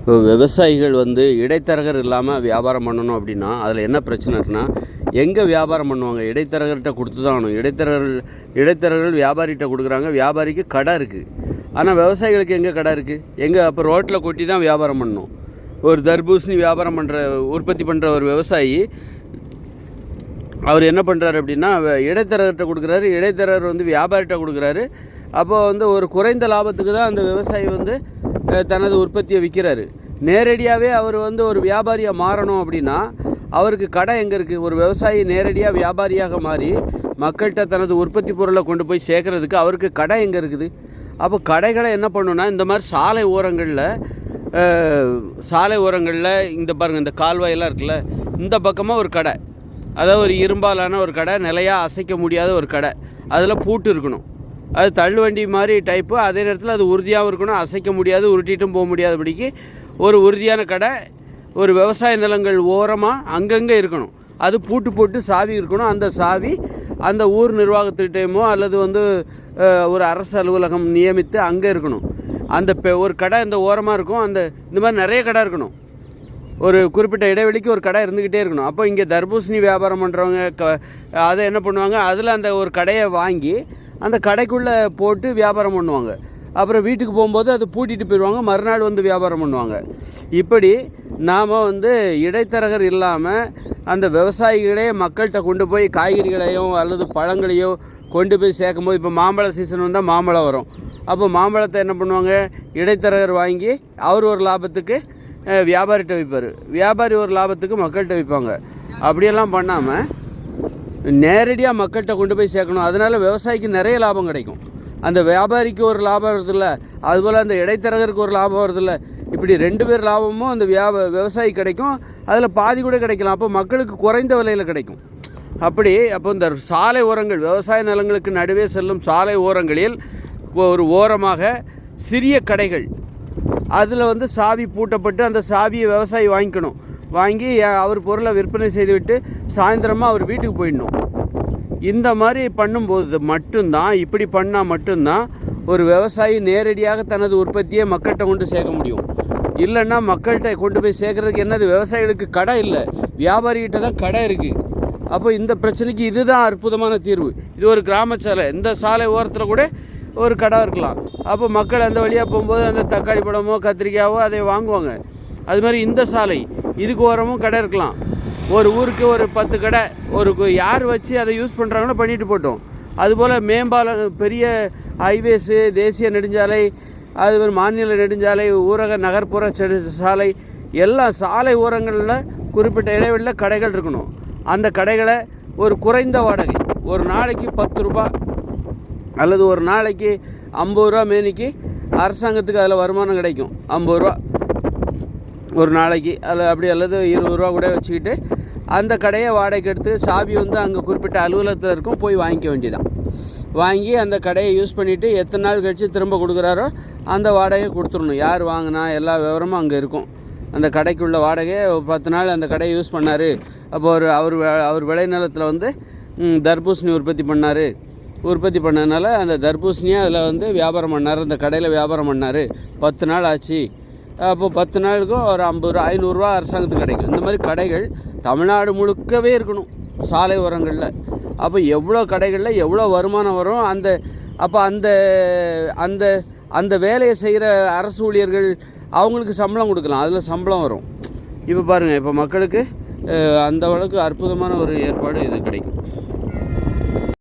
இப்போ விவசாயிகள் இடைத்தரகர் இல்லாமல் வியாபாரம் பண்ணணும் அப்படின்னா அதில் என்ன பிரச்சனை இருக்குன்னா, எங்கே வியாபாரம் பண்ணுவாங்க? இடைத்தரகர்கிட்ட கொடுத்து தான் ஆகணும். இடைத்தரகர்கள் வியாபாரிகிட்ட கொடுக்குறாங்க. வியாபாரிக்கு கடை இருக்குது. ஆனால் விவசாயிகளுக்கு எங்கே கடை இருக்குது? அப்போ ரோட்டில் கொட்டி தான் வியாபாரம் பண்ணணும். ஒரு தர்பூசணி வியாபாரம் உற்பத்தி பண்ணுற ஒரு விவசாயி அவர் என்ன பண்ணுறாரு அப்படின்னா, இடைத்தரகர்கிட்ட கொடுக்குறாரு. இடைத்தரகர் வியாபாரிகிட்ட கொடுக்குறாரு. அப்போது ஒரு குறைந்த லாபத்துக்கு தான் அந்த விவசாயி தனது உற்பத்தியை விற்கிறாரு. நேரடியாகவே அவர் ஒரு வியாபாரியாக மாறணும் அப்படின்னா அவருக்கு கடை எங்கே இருக்குது? ஒரு விவசாயி நேரடியாக வியாபாரியாக மாறி மக்கள்கிட்ட தனது உற்பத்தி பொருளை கொண்டு போய் சேர்க்குறதுக்கு அவருக்கு கடை எங்கே இருக்குது? அப்போ கடைகளை என்ன பண்ணணுன்னா, இந்த மாதிரி சாலை ஓரங்களில் இந்த பாருங்கள், இந்த கால்வாயெல்லாம் இருக்குல்ல, இந்த பக்கமாக ஒரு கடை, அதாவது ஒரு இரும்பாலான ஒரு கடை, நிலையாக அசைக்க முடியாத ஒரு கடை, அதில் பூட்டு இருக்கணும். அது தள்ளுவண்டி மாதிரி டைப்பு. அதே நேரத்தில் அது உறுதியாகவும் இருக்கணும், அசைக்க முடியாது, உருட்டிட்டும் போக முடியாதபடிக்கு ஒரு உறுதியான கடை ஒரு விவசாய நிலங்கள் ஓரமாக அங்கங்கே இருக்கணும். அது பூட்டு போட்டு சாவி இருக்கணும். அந்த சாவி அந்த ஊர் நிர்வாகத்திட்டமோ அல்லது ஒரு அரசு அலுவலகம் நியமித்து அங்கே இருக்கணும். ஒரு கடை இந்த ஓரமாக இருக்கும். இந்த மாதிரி நிறைய கடை இருக்கணும். ஒரு குறிப்பிட்ட இடைவெளிக்கு ஒரு கடை இருந்துக்கிட்டே இருக்கணும். அப்போ இங்கே தர்பூசணி வியாபாரம் பண்ணுறவங்க அதை என்ன பண்ணுவாங்க, அதில் அந்த ஒரு கடையை வாங்கி அந்த கடைக்குள்ளே போட்டு வியாபாரம் பண்ணுவாங்க. அப்புறம் வீட்டுக்கு போகும்போது அது பூட்டிட்டு போயிடுவாங்க. மறுநாள் வியாபாரம் பண்ணுவாங்க. இப்படி நாம் இடைத்தரகர் இல்லாமல் அந்த விவசாயிகளே மக்கள்கிட்ட கொண்டு போய் காய்கறிகளையோ அல்லது பழங்களையோ கொண்டு போய் சேர்க்கும்போது, இப்போ மாம்பழ சீசன் வந்தால் மாம்பழம் வரும். அப்போ மாம்பழத்தை என்ன பண்ணுவாங்க, இடைத்தரகர் வாங்கி அவர் ஒரு லாபத்துக்கு வியாபாரிகிட்ட விற்பார். வியாபாரி ஒரு லாபத்துக்கு மக்கள்கிட்ட விற்பாங்க. அப்படியெல்லாம் பண்ணாமல் நேரடியாக மக்கள்கிட்ட கொண்டு போய் சேர்க்கணும். அதனால் விவசாயிக்கு நிறைய லாபம் கிடைக்கும். அந்த வியாபாரிக்கு ஒரு லாபம் வருதில்ல, அதுபோல் அந்த இடைத்தரகருக்கு ஒரு லாபம் வருதில்ல. இப்படி 2 பேர் லாபமும் அந்த விவசாயி கிடைக்கும். அதில் பாதி கூட கிடைக்கலாம். அப்போ மக்களுக்கு குறைந்த விலையில் கிடைக்கும். அப்போ இந்த சாலை ஓரங்கள், விவசாய நிலங்களுக்கு நடுவே செல்லும் சாலை ஓரங்களில் ஒரு ஓரமாக சிறிய கடைகள், அதில் சாவி பூட்டப்பட்டு அந்த சாவியை விவசாயி வாங்கி அவர் பொருளை விற்பனை செய்துவிட்டு சாயந்தரமாக அவர் வீட்டுக்கு போயிடணும். இந்த மாதிரி பண்ணும்போது மட்டும்தான், இப்படி பண்ணால் மட்டும்தான் ஒரு விவசாயி நேரடியாக தனது உற்பத்தியை மக்கள்கிட்ட கொண்டு சேர்க்க முடியும். இல்லைன்னா மக்கள்கிட்ட கொண்டு போய் சேர்க்குறதுக்கு என்னது, விவசாயிகளுக்கு கடை இல்லை, வியாபாரிகிட்ட தான் கடை இருக்குது. அப்போ இந்த பிரச்சனைக்கு இதுதான் அற்புதமான தீர்வு. இது ஒரு கிராம சாலை, இந்த சாலை ஓரத்தில் கூட ஒரு கடை இருக்கலாம். அப்போ மக்கள் அந்த வழியாக போகும்போது அந்த தக்காளி பழமோ கத்திரிக்காயோ அதை வாங்குவாங்க. அது மாதிரி இந்த சாலை இதுக்கு ஓரமும் கடை இருக்கலாம். ஒரு ஊருக்கு ஒரு 10 கடை யார் வச்சு அதை யூஸ் பண்ணுறாங்களோ பண்ணிட்டு போட்டோம். அதுபோல் மேம்பாலம், பெரிய ஹைவேஸு, தேசிய நெடுஞ்சாலை, அது மாதிரி மாநில நெடுஞ்சாலை, ஊரக நகர்ப்புற சாலை, எல்லா சாலை ஓரங்களில் குறிப்பிட்ட இடைவெளியில் கடைகள் இருக்கணும். அந்த கடைகளை ஒரு குறைந்த வாடகை, ஒரு நாளைக்கு 10 ரூபா அல்லது ஒரு நாளைக்கு 50 ரூபா மேனிக்கு அரசாங்கத்துக்கு அதில் வருமானம் கிடைக்கும். 50 ரூபா ஒரு நாளைக்கு, அப்படி அல்லது 20 ரூபா கூட வச்சுக்கிட்டு அந்த கடையை வாடகைக்கு எடுத்து சாவி அங்கே குறிப்பிட்ட அலுவலகத்தில் இருக்கும், போய் வாங்கிக்க வேண்டியதான். வாங்கி அந்த கடையை யூஸ் பண்ணிவிட்டு எத்தனை நாள் கழித்து திரும்ப கொடுக்குறாரோ அந்த வாடகையை கொடுத்துடணும். யார் வாங்கினா எல்லா விவரமும் அங்கே இருக்கும். அந்த கடைக்குள்ள வாடகையை 10 நாள் அந்த கடையை யூஸ் பண்ணார். அப்போ அவர் விளைநிலத்தில் தர்பூசணி உற்பத்தி பண்ணதுனால அந்த தர்பூசணியை அதில் வியாபாரம் பண்ணார், அந்த கடையில் வியாபாரம் பண்ணார். 10 நாள் ஆச்சு. அப்போ 10 நாளுக்கும் ஒரு 50 ரூபா 500 ரூபா அரசாங்கத்துக்கு கிடைக்கும். இந்த மாதிரி கடைகள் தமிழ்நாடு முழுக்கவே இருக்கணும் சாலை ஓரங்களில். அப்போ எவ்வளோ கடைகளில் எவ்வளோ வருமானம் வரும். அப்போ அந்த வேலையை செய்கிற அரசு ஊழியர்கள் அவங்களுக்கு சம்பளம் கொடுக்கலாம், அதில் சம்பளம் வரும். இப்போ பாருங்கள், இப்போ மக்களுக்கு அந்த அளவுக்கு அற்புதமான ஒரு ஏற்பாடு இது கிடைக்கும்.